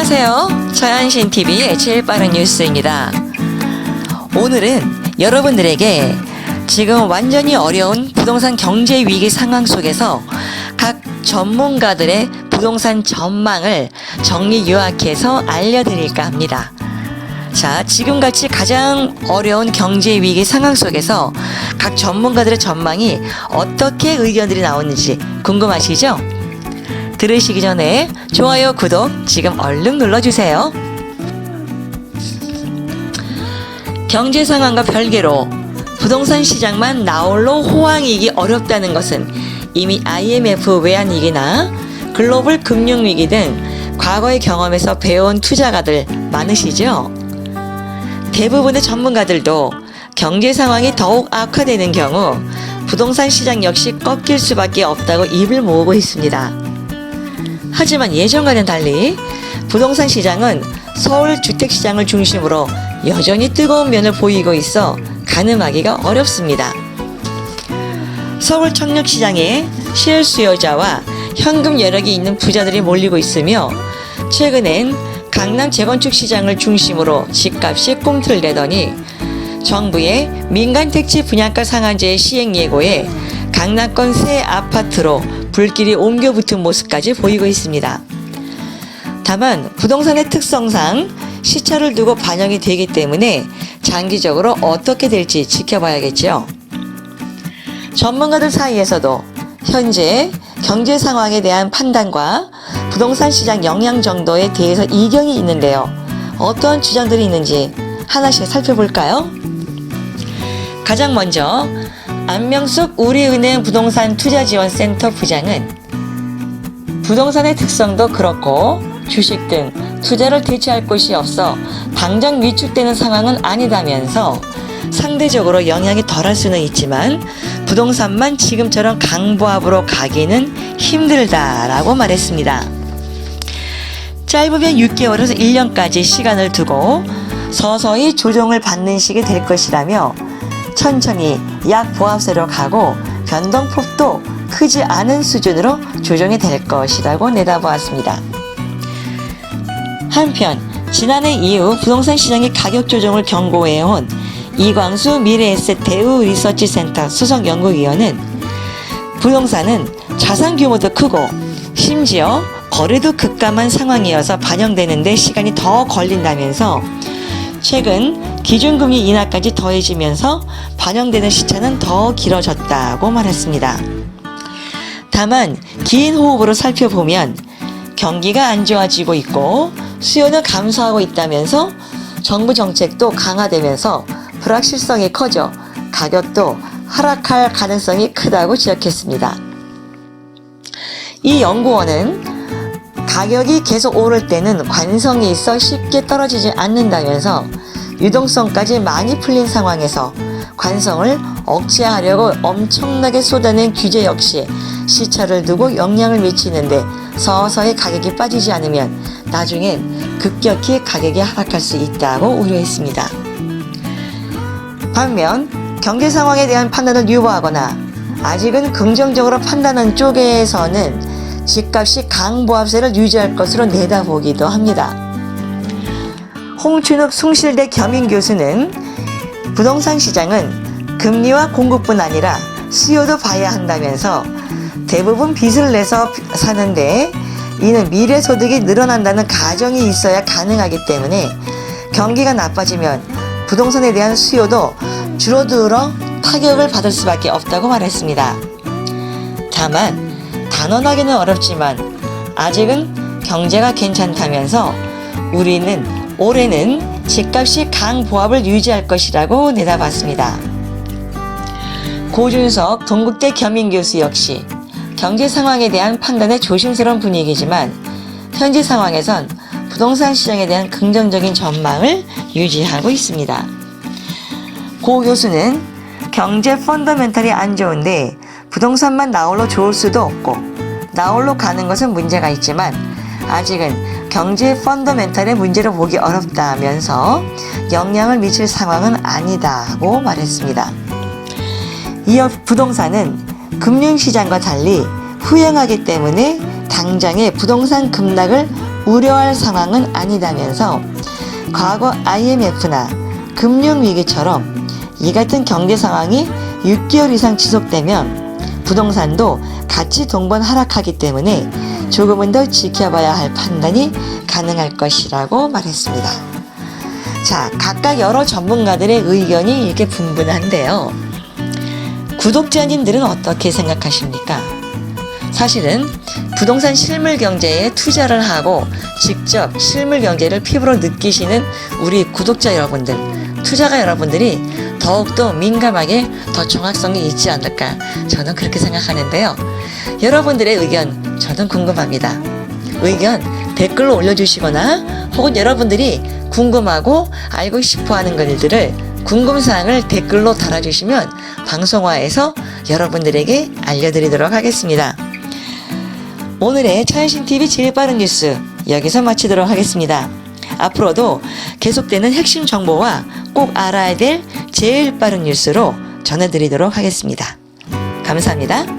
안녕하세요. 서현신TV의 제일 빠른 뉴스입니다. 오늘은 여러분들에게 지금 완전히 어려운 부동산 경제 위기 상황 속에서 각 전문가들의 부동산 전망을 정리 요약해서 알려드릴까 합니다. 자, 지금같이 가장 어려운 경제 위기 상황 속에서 각 전문가들의 전망이 어떻게 의견들이 나오는지 궁금하시죠? 들으시기 전에 좋아요, 구독 지금 얼른 눌러주세요. 경제 상황과 별개로 부동산 시장만 나홀로 호황이기 어렵다는 것은 이미 IMF 외환위기나 글로벌 금융위기 등 과거의 경험에서 배워온 투자가들 많으시죠? 대부분의 전문가들도 경제 상황이 더욱 악화되는 경우 부동산 시장 역시 꺾일 수밖에 없다고 입을 모으고 있습니다. 하지만 예전과는 달리 부동산 시장은 서울 주택시장을 중심으로 여전히 뜨거운 면을 보이고 있어 가늠하기가 어렵습니다. 서울 청력시장에 실수요자와 현금 여력이 있는 부자들이 몰리고 있으며 최근엔 강남 재건축 시장을 중심으로 집값이 꽁트를 내더니 정부의 민간 택지 분양가 상한제 시행 예고에 강남권 새 아파트로 불길이 옮겨 붙은 모습까지 보이고 있습니다. 다만 부동산의 특성상 시차를 두고 반영이 되기 때문에 장기적으로 어떻게 될지 지켜봐야겠죠. 전문가들 사이에서도 현재 경제 상황에 대한 판단과 부동산 시장 영향 정도에 대해서 이견이 있는데요. 어떤 주장들이 있는지 하나씩 살펴볼까요? 가장 먼저 안명숙 우리은행 부동산 투자지원센터 부장은 부동산의 특성도 그렇고 주식 등 투자를 대체할 곳이 없어 당장 위축되는 상황은 아니다면서 상대적으로 영향이 덜할 수는 있지만 부동산만 지금처럼 강보합으로 가기는 힘들다라고 말했습니다. 짧으면 6개월에서 1년까지 시간을 두고 서서히 조정을 받는 식이 될 것이라며 천천히 약보합세로 가고 변동폭도 크지 않은 수준으로 조정이 될 것이라고 내다보았습니다. 한편 지난해 이후 부동산 시장의 가격 조정을 경고해온 이광수 미래에셋 대우리서치센터 수석연구위원은 부동산은 자산 규모도 크고 심지어 거래도 급감한 상황이어서 반영되는데 시간이 더 걸린다면서 최근 기준금리 인하까지 더해지면서 반영되는 시차는 더 길어졌다고 말했습니다. 다만 긴 호흡으로 살펴보면 경기가 안 좋아지고 있고 수요는 감소하고 있다면서 정부 정책도 강화되면서 불확실성이 커져 가격도 하락할 가능성이 크다고 지적했습니다. 이 연구원은 가격이 계속 오를 때는 관성이 있어 쉽게 떨어지지 않는다면서 유동성까지 많이 풀린 상황에서 관성을 억제하려고 엄청나게 쏟아낸 규제 역시 시차를 두고 영향을 미치는데 서서히 가격이 빠지지 않으면 나중엔 급격히 가격이 하락할 수 있다고 우려했습니다. 반면 경제 상황에 대한 판단을 유보하거나 아직은 긍정적으로 판단하는 쪽에서는 집값이 강보합세를 유지할 것으로 내다보기도 합니다. 홍춘욱 숭실대 겸임교수는 부동산 시장은 금리와 공급뿐 아니라 수요도 봐야 한다면서 대부분 빚을 내서 사는데 이는 미래 소득이 늘어난다는 가정이 있어야 가능하기 때문에 경기가 나빠지면 부동산에 대한 수요도 줄어들어 타격을 받을 수밖에 없다고 말했습니다. 다만 단언하기는 어렵지만 아직은 경제가 괜찮다면서 우리는 올해는 집값이 강보합을 유지할 것이라고 내다봤습니다. 고준석 동국대 겸임교수 역시 경제 상황에 대한 판단에 조심스러운 분위기지만 현재 상황에선 부동산 시장에 대한 긍정적인 전망을 유지하고 있습니다. 고 교수는 경제 펀더멘탈이 안 좋은데 부동산만 나홀로 좋을 수도 없고 나홀로 가는 것은 문제가 있지만 아직은 경제 펀더멘탈의 문제로 보기 어렵다면서 영향을 미칠 상황은 아니다고 말했습니다. 이어 부동산은 금융시장과 달리 후행하기 때문에 당장의 부동산 급락을 우려할 상황은 아니다면서 과거 IMF나 금융위기처럼 이 같은 경제 상황이 6개월 이상 지속되면 부동산도 같이 동반 하락하기 때문에 조금은 더 지켜봐야 할 판단이 가능할 것이라고 말했습니다. 자, 각각 여러 전문가들의 의견이 이렇게 분분한데요. 구독자님들은 어떻게 생각하십니까? 사실은 부동산 실물 경제에 투자를 하고 직접 실물 경제를 피부로 느끼시는 우리 구독자 여러분들, 투자가 여러분들이 더욱더 민감하게 더 정확성이 있지 않을까 저는 그렇게 생각하는데요. 여러분들의 의견 저는 궁금합니다. 의견 댓글로 올려주시거나 혹은 여러분들이 궁금하고 알고 싶어하는 것들을 궁금사항을 댓글로 달아주시면 방송화해서 여러분들에게 알려드리도록 하겠습니다. 오늘의 차현신TV 제일 빠른 뉴스 여기서 마치도록 하겠습니다. 앞으로도 계속되는 핵심 정보와 꼭 알아야 될 제일 빠른 뉴스로 전해드리도록 하겠습니다. 감사합니다.